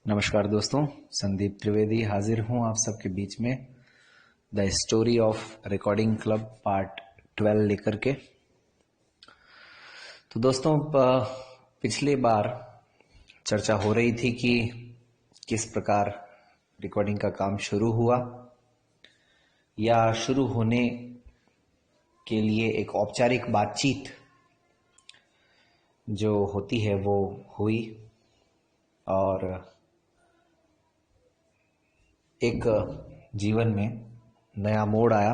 नमस्कार दोस्तों, संदीप त्रिवेदी हाजिर हूं आप सबके बीच में the story of recording club part 12 लेकर के। तो दोस्तों, पिछली बार चर्चा हो रही थी कि किस प्रकार रिकॉर्डिंग का काम शुरू हुआ या शुरू होने के लिए एक औपचारिक बातचीत जो होती है वो हुई और एक जीवन में नया मोड़ आया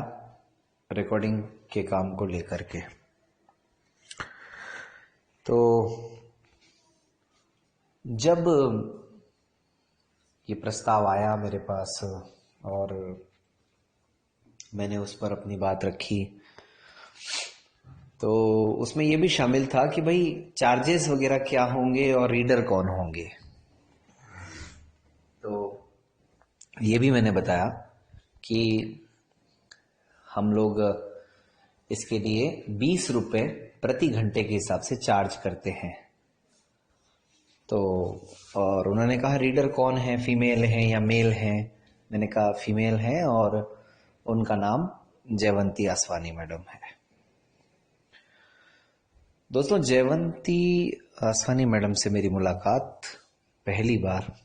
रिकॉर्डिंग के काम को लेकर के। तो जब ये प्रस्ताव आया मेरे पास और मैंने उस पर अपनी बात रखी, तो उसमें ये भी शामिल था कि भाई चार्जेस वगैरह क्या होंगे और रीडर कौन होंगे। तो ये भी मैंने बताया कि हम लोग इसके लिए 20 रुपये प्रति घंटे के हिसाब से चार्ज करते हैं। तो और उन्होंने कहा रीडर कौन है, फीमेल है या मेल है। मैंने कहा फीमेल है और उनका नाम जयवंती आसवानी मैडम है। दोस्तों, जयवंती आसवानी मैडम से मेरी मुलाकात पहली बार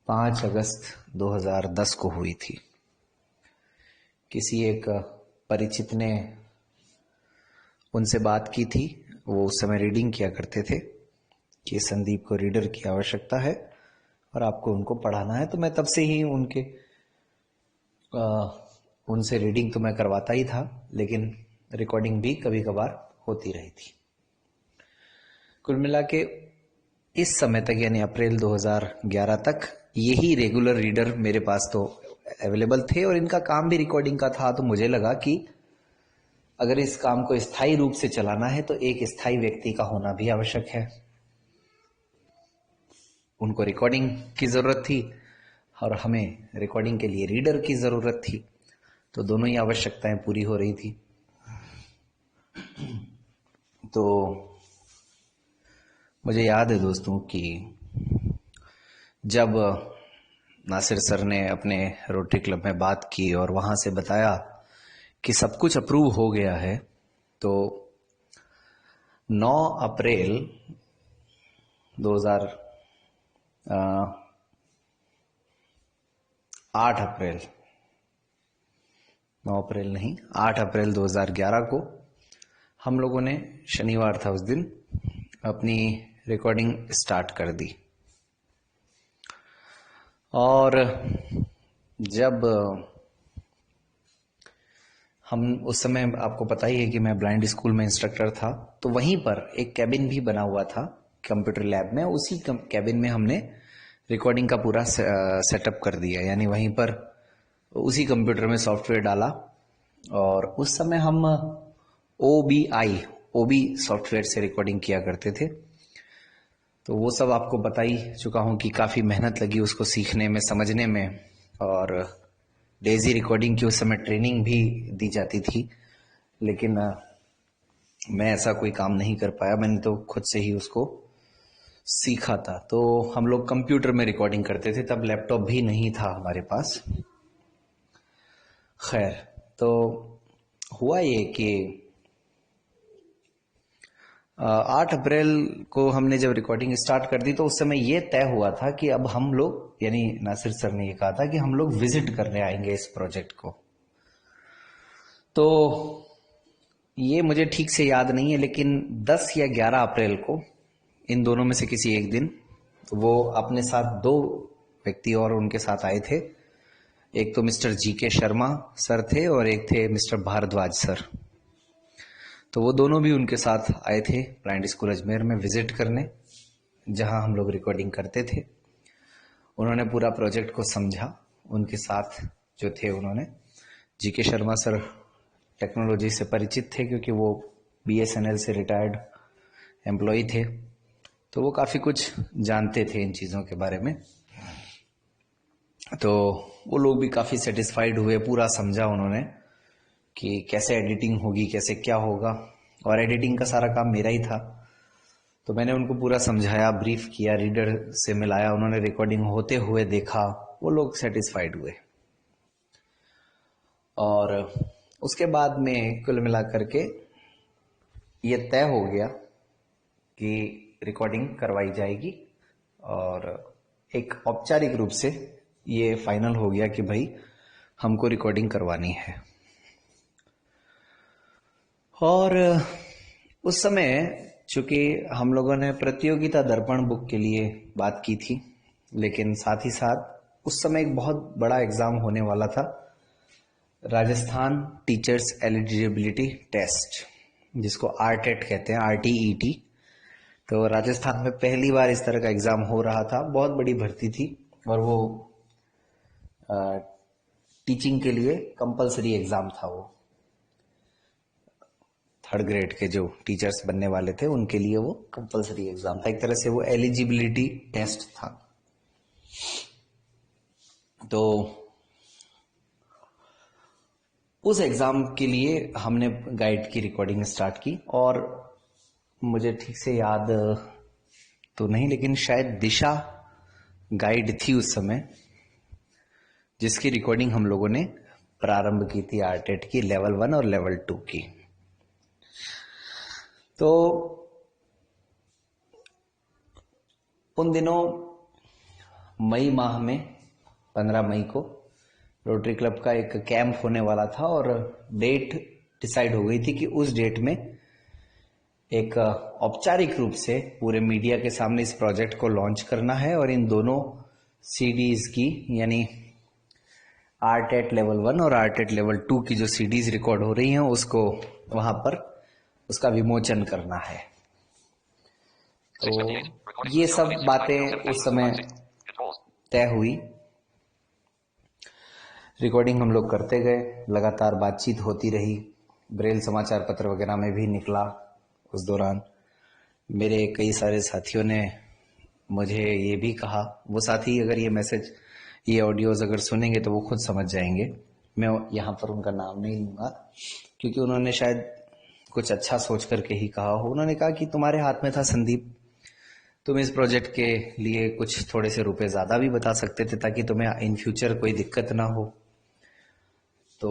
5 अगस्त 2010 को हुई थी। किसी एक परिचित ने उनसे बात की थी। वो उस समय रीडिंग किया करते थे कि संदीप को रीडर की आवश्यकता है और आपको उनको पढ़ाना है। तो मैं तब से ही उनसे रीडिंग तो मैं करवाता ही था, लेकिन रिकॉर्डिंग भी कभी कभार होती रही थी। कुल मिला के इस समय तक यानी अप्रैल 2011 तक यही रेगुलर रीडर मेरे पास तो अवेलेबल थे और इनका काम भी रिकॉर्डिंग का था। तो मुझे लगा कि अगर इस काम को स्थायी रूप से चलाना है तो एक स्थायी व्यक्ति का होना भी आवश्यक है। उनको रिकॉर्डिंग की जरूरत थी और हमें रिकॉर्डिंग के लिए रीडर की जरूरत थी। तो दोनों ही आवश्यकताएं पूरी हो रही थी। तो मुझे याद है दोस्तों कि जब नासिर सर ने अपने रोटरी क्लब में बात की और वहां से बताया कि सब कुछ अप्रूव हो गया है, तो 9 अप्रैल 2000 8 अप्रैल 9 अप्रैल नहीं 8 अप्रैल 2011 को हम लोगों ने, शनिवार था उस दिन, अपनी रिकॉर्डिंग स्टार्ट कर दी। और जब हम उस समय, आपको पता ही है कि मैं ब्लाइंड स्कूल में इंस्ट्रक्टर था, तो वहीं पर एक कैबिन भी बना हुआ था कंप्यूटर लैब में। उसी कैबिन में हमने रिकॉर्डिंग का पूरा सेटअप कर दिया, यानी वहीं पर उसी कंप्यूटर में सॉफ्टवेयर डाला। और उस समय हम ओबी सॉफ्टवेयर से रिकॉर्डिंग किया करते थे। तो वो सब आपको बता ही चुका हूं कि काफ़ी मेहनत लगी उसको सीखने में, समझने में। और डेजी रिकॉर्डिंग की उस समय ट्रेनिंग भी दी जाती थी, लेकिन मैं ऐसा कोई काम नहीं कर पाया। मैंने तो खुद से ही उसको सीखा था। तो हम लोग कंप्यूटर में रिकॉर्डिंग करते थे, तब लैपटॉप भी नहीं था हमारे पास। खैर, तो हुआ ये कि 8 अप्रैल को हमने जब रिकॉर्डिंग स्टार्ट कर दी, तो उस समय ये तय हुआ था कि अब हम लोग, यानी नासिर सर ने ये कहा था कि हम लोग विजिट करने आएंगे इस प्रोजेक्ट को। तो ये मुझे ठीक से याद नहीं है, लेकिन 10 या 11 अप्रैल को, इन दोनों में से किसी एक दिन, वो अपने साथ 2 व्यक्ति और उनके साथ आए थे। एक तो मिस्टर जीके शर्मा सर थे और एक थे मिस्टर भारद्वाज सर। तो वो दोनों भी उनके साथ आए थे ब्लाइंड स्कूल अजमेर में विजिट करने, जहां हम लोग रिकॉर्डिंग करते थे। उन्होंने पूरा प्रोजेक्ट को समझा। उनके साथ जो थे, उन्होंने, जीके शर्मा सर टेक्नोलॉजी से परिचित थे क्योंकि वो बीएसएनएल से रिटायर्ड एम्प्लॉय थे, तो वो काफ़ी कुछ जानते थे इन चीज़ों के बारे में। तो वो लोग भी काफ़ी सेटिस्फाइड हुए, पूरा समझा उन्होंने कि कैसे एडिटिंग होगी, कैसे क्या होगा। और एडिटिंग का सारा काम मेरा ही था। तो मैंने उनको पूरा समझाया, ब्रीफ किया, रीडर से मिलाया, उन्होंने रिकॉर्डिंग होते हुए देखा, वो लोग सेटिस्फाइड हुए। और उसके बाद में कुल मिला करके ये तय हो गया कि रिकॉर्डिंग करवाई जाएगी, और एक औपचारिक रूप से ये फाइनल हो गया कि भाई हमको रिकॉर्डिंग करवानी है। और उस समय चूंकि हम लोगों ने प्रतियोगिता दर्पण बुक के लिए बात की थी, लेकिन साथ ही साथ उस समय एक बहुत बड़ा एग्जाम होने वाला था, राजस्थान टीचर्स एलिजिबिलिटी टेस्ट, जिसको आरटेट कहते हैं, RTET। तो राजस्थान में पहली बार इस तरह का एग्जाम हो रहा था, बहुत बड़ी भर्ती थी, और वो टीचिंग के लिए कंपलसरी एग्जाम था। वो 3rd ग्रेड के जो टीचर्स बनने वाले थे उनके लिए वो कंपलसरी एग्जाम था, एक तरह से वो एलिजिबिलिटी टेस्ट था। तो उस एग्जाम के लिए हमने गाइड की रिकॉर्डिंग स्टार्ट की, और मुझे ठीक से याद तो नहीं, लेकिन शायद दिशा गाइड थी उस समय, जिसकी रिकॉर्डिंग हम लोगों ने प्रारंभ की थी, आरटेट की लेवल 1 और लेवल 2 की। तो उन दिनों मई माह में 15 मई को रोटरी क्लब का एक कैंप होने वाला था, और डेट डिसाइड हो गई थी कि उस डेट में एक औपचारिक रूप से पूरे मीडिया के सामने इस प्रोजेक्ट को लॉन्च करना है, और इन दोनों सीडीज की, यानी आरटेट लेवल 1 और आरटेट लेवल 2 की जो सीडीज रिकॉर्ड हो रही हैं, उसको वहां पर उसका विमोचन करना है। तो ये सब बातें उस समय तय हुई। रिकॉर्डिंग हम लोग करते गए, लगातार बातचीत होती रही, ब्रेल समाचार पत्र वगैरह में भी निकला। उस दौरान मेरे कई सारे साथियों ने मुझे ये भी कहा, वो साथी अगर ये मैसेज, ये ऑडियोज अगर सुनेंगे तो वो खुद समझ जाएंगे, मैं यहाँ पर उनका नाम नहीं लूंगा, क्योंकि उन्होंने शायद कुछ अच्छा सोच करके ही कहा हो। उन्होंने कहा कि तुम्हारे हाथ में था संदीप, तुम इस प्रोजेक्ट के लिए कुछ थोड़े से रुपए ज्यादा भी बता सकते थे, ताकि तुम्हें इन फ्यूचर कोई दिक्कत ना हो। तो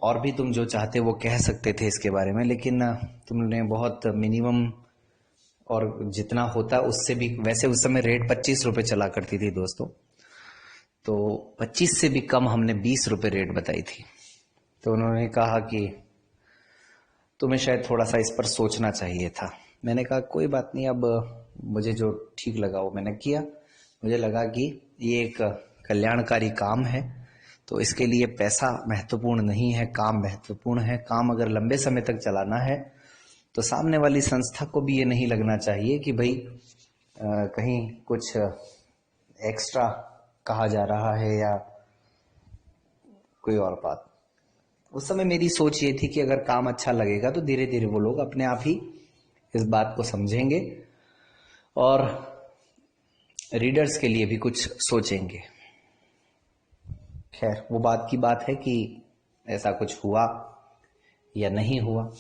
और भी तुम जो चाहते वो कह सकते थे इसके बारे में, लेकिन तुमने बहुत मिनिमम, और जितना होता उससे भी, वैसे उस समय रेट 25 रुपए चला करती थी दोस्तों, तो 25 से भी कम हमने 20 रुपए रेट बताई थी। तो उन्होंने कहा कि तुम्हें शायद थोड़ा सा इस पर सोचना चाहिए था। मैंने कहा कोई बात नहीं, अब मुझे जो ठीक लगा वो मैंने किया। मुझे लगा कि ये एक कल्याणकारी काम है, तो इसके लिए पैसा महत्वपूर्ण नहीं है, काम महत्वपूर्ण है। काम अगर लंबे समय तक चलाना है तो सामने वाली संस्था को भी ये नहीं लगना चाहिए कि भाई कहीं कुछ एक्स्ट्रा कहा जा रहा है या कोई और बात। उस समय मेरी सोच ये थी कि अगर काम अच्छा लगेगा तो धीरे धीरे वो लोग अपने आप ही इस बात को समझेंगे और रीडर्स के लिए भी कुछ सोचेंगे। खैर, वो बात की बात है कि ऐसा कुछ हुआ या नहीं हुआ।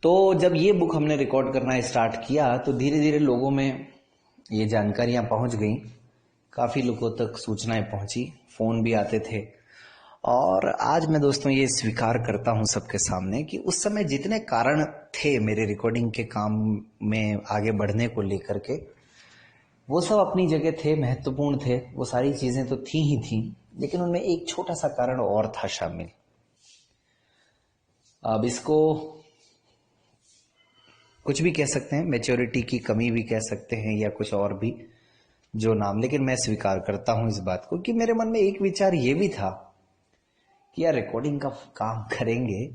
तो जब ये बुक हमने रिकॉर्ड करना स्टार्ट किया तो धीरे धीरे लोगों में ये जानकारियां पहुंच गई, काफी लोगों तक सूचनाएं पहुंची, फोन भी आते थे। और आज मैं दोस्तों ये स्वीकार करता हूं सबके सामने कि उस समय जितने कारण थे मेरे रिकॉर्डिंग के काम में आगे बढ़ने को लेकर के, वो सब अपनी जगह थे, महत्वपूर्ण थे, वो सारी चीजें तो थी ही थी, लेकिन उनमें एक छोटा सा कारण और था शामिल। अब इसको कुछ भी कह सकते हैं, मैच्योरिटी की कमी भी कह सकते हैं या कुछ और भी जो नाम, लेकिन मैं स्वीकार करता हूं इस बात को कि मेरे मन में एक विचार ये भी था कि यार रिकॉर्डिंग का काम करेंगे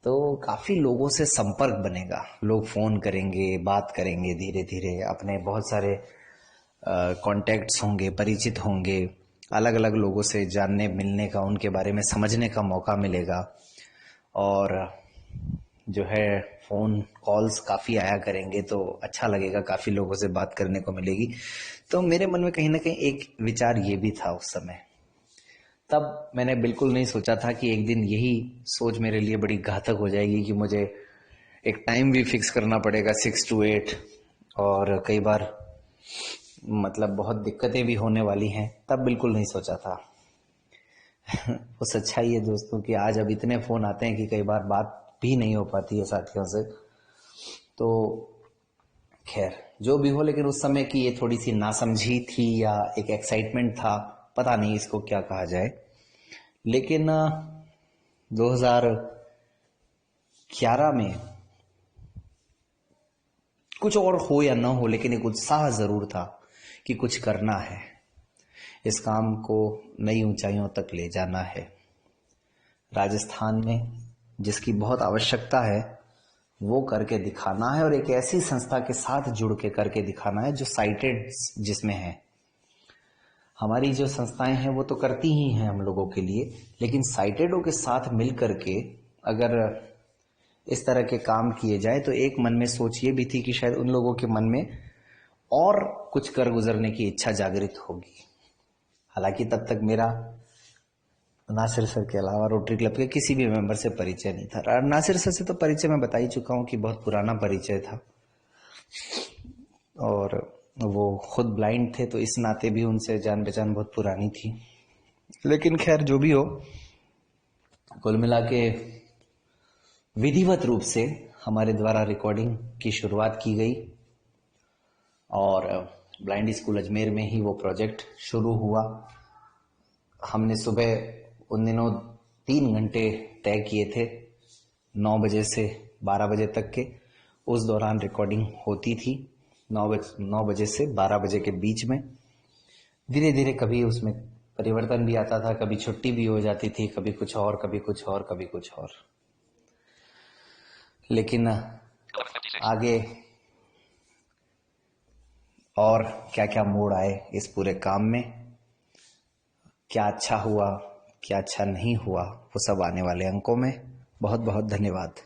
तो काफी लोगों से संपर्क बनेगा, लोग फोन करेंगे, बात करेंगे, धीरे धीरे अपने बहुत सारे कॉन्टैक्ट्स होंगे, परिचित होंगे, अलग अलग लोगों से जानने मिलने का, उनके बारे में समझने का मौका मिलेगा। और जो है फोन कॉल्स काफी आया करेंगे तो अच्छा लगेगा, काफी लोगों से बात करने को मिलेगी। तो मेरे मन में कहीं ना कहीं एक विचार ये भी था उस समय। तब मैंने बिल्कुल नहीं सोचा था कि एक दिन यही सोच मेरे लिए बड़ी घातक हो जाएगी कि मुझे एक टाइम भी फिक्स करना पड़ेगा 6 to 8, और कई बार मतलब बहुत दिक्कतें भी होने वाली हैं, तब बिल्कुल नहीं सोचा था। वो सच्चाई है दोस्तों कि आज अब इतने फोन आते हैं कि कई बार बात भी नहीं हो पाती है साथियों से। तो खैर जो भी हो, लेकिन उस समय की ये थोड़ी सी नासमझी थी या एक एक्साइटमेंट था, पता नहीं इसको क्या कहा जाए। लेकिन 2011 में कुछ और हो या ना हो, लेकिन एक उत्साह जरूर था कि कुछ करना है, इस काम को नई ऊंचाइयों तक ले जाना है। राजस्थान में जिसकी बहुत आवश्यकता है वो करके दिखाना है, और एक ऐसी संस्था के साथ जुड़ के करके दिखाना है जो साइटेड जिसमें है। हमारी जो संस्थाएं हैं वो तो करती ही हैं हम लोगों के लिए, लेकिन साइटेडों के साथ मिल करके अगर इस तरह के काम किए जाए तो एक मन में सोच ये भी थी कि शायद उन लोगों के मन में और कुछ कर गुजरने की इच्छा जागृत होगी। हालांकि तब तक मेरा नासिर सर के अलावा रोटरी क्लब के किसी भी मेंबर से परिचय नहीं था। नासिर सर से तो परिचय मैं बता ही चुका हूँ कि बहुत पुराना परिचय था, और वो खुद ब्लाइंड थे तो इस नाते भी उनसे जान पहचान बहुत पुरानी थी। लेकिन खैर जो भी हो, कुल मिला के विधिवत रूप से हमारे द्वारा रिकॉर्डिंग की शुरुआत की गई, और ब्लाइंड स्कूल अजमेर में ही वो प्रोजेक्ट शुरू हुआ। हमने सुबह उन दिनों 3 घंटे तय किए थे, 9 बजे से 12 बजे तक के। उस दौरान रिकॉर्डिंग होती थी 9 बजे से 12 बजे के बीच में। धीरे धीरे कभी उसमें परिवर्तन भी आता था, कभी छुट्टी भी हो जाती थी, कभी कुछ और, कभी कुछ और, कभी कुछ और। लेकिन आगे और क्या क्या मोड़ आए इस पूरे काम में, क्या अच्छा हुआ क्या अच्छा नहीं हुआ, वो सब आने वाले अंकों में। बहुत बहुत धन्यवाद।